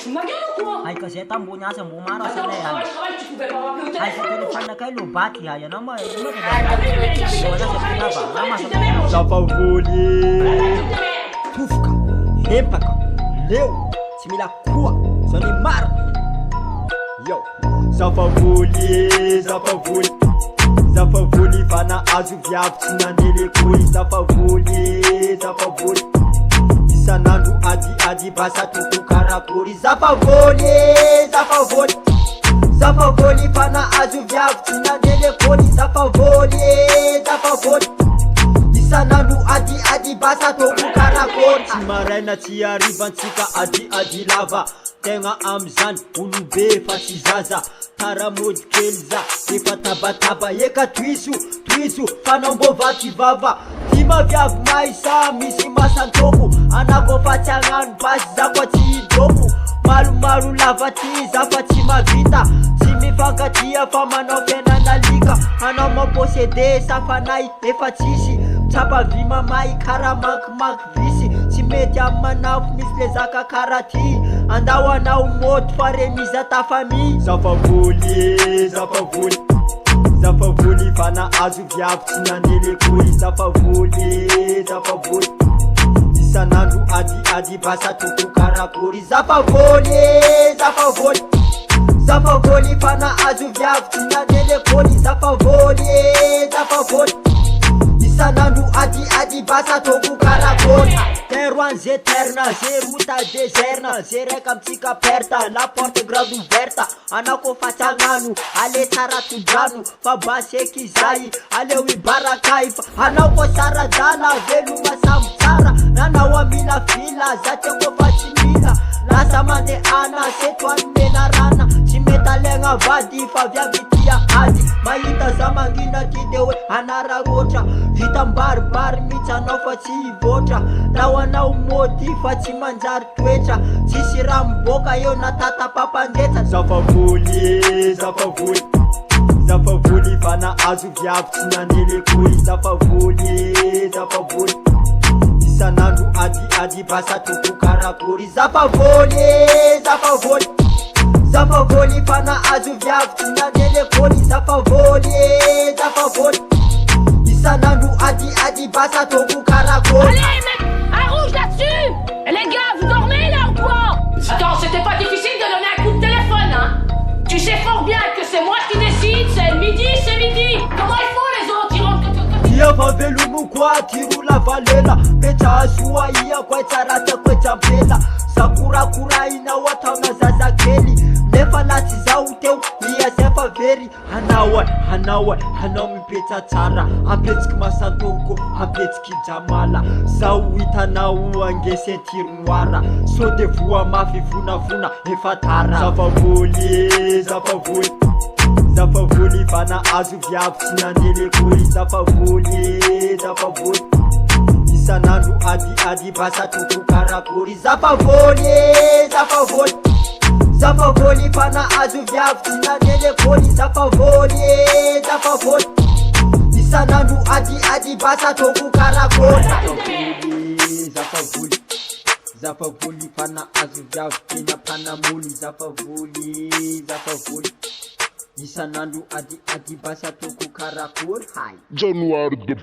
fous de ma gueule ou quoi? Hai kasi tambunnya sa bumara sa Attends, je leyan. travaille, tu pouvais pas m'appeler au Hai sa téléphone? telefon na kay lubati ha yan ama. T'as vu, mais t'as vu, Wala sa tu pinaba. Ama sa te Zafavoli tufka. Hempaka. Leo. Simila kuwa. Soni mar. Yo Zafavoli Zafavoli fana azo viavy tsy nandeha lekoly Zafavoli isan'andro ady basa toko karakory Zafavoli fana azo viavy tsy nandeha lekoly Zafavoli isan'andro ady basa toko karakory tsy maraina tsy arivantsika ady lava tegna am'zany olobe fa tsy zaza taramody kely za efa tabataba eka toiso fanambo vakivava ty maviavy maisa misy masantoko anako fa tsy agnano basy za koa tsy hidoko malomalo lava ty za fa tsy mavita tsy mifankatia fa manao fiainanalika anao maposede safanay efa tsisy tsapavy mamay kara makimaky visy tsy mety amy manafo misy le zaka kara ty andao anao moto fa remiza ta famille Zafavoli fana azo viavy tsy nandeha lekoly Zafavoli isan'andro ady basa toko karakory Zafavoli fana azo viavy tsy nandeha lekoly Zafavoli isan'andro ady basa toko karakory Teroan zeterna, zeruta deserna, zereka amitsika perta, la porte grande ouverte, anako fa tsy agnano, ale tsara todrano, fa baseky zay, aleo ibarakay fa anao ko tsara dala, veloma samy tsara, nanao amila fila, za tiako fa tsy mila, lasa mandehana, seto anomena rana, tsy mety alegna vady, fa viavy tia ady, mahita za mangina ty de hoe anararotra, vita mbaribary mitsy anao fa tsy hivoatra, anao mody fa tsy manjary toetra tsisy raha miboaka eo natata papandetsa Zafavoli fana azo viavy tsy nandeha lekoly Zafavoli isan'andro ady basa toko karakory Zafavoli fana azo viavy tsy nandeha lekoly Zafavoli isan'andro ady basa toko karakory. Les gars, vous dormez là ou quoi? Attends, c'était pas difficile de donner un coup de téléphone, hein? Tu sais fort bien que c'est moi qui décide, c'est midi. Comment ils font les autres? Ils rentrent Tia favelumu kwa tirula valela Pecha asua iya kwa charata kwa champela Sakura kura ina watauna zaza keli Nefa lati za uteu iya sefa veri Hanawa mipecha tsara Apetsiki masantoko, apetsiki jamala Zau itanau angese tiruara Sote vua mafi vuna efa tara Zafavoli fana azo viavy tsy nandeha lekoly Zafavoli isan'andro ady basa toko karakory Zafavoli fana azo viavy tsy nandeha lekoly Zafavoli isan'andro ady basa toko karakory Zafavoli fana azo viavy tena mpanamoly Zafavoli isan'andro ady basa toko karakory hay January the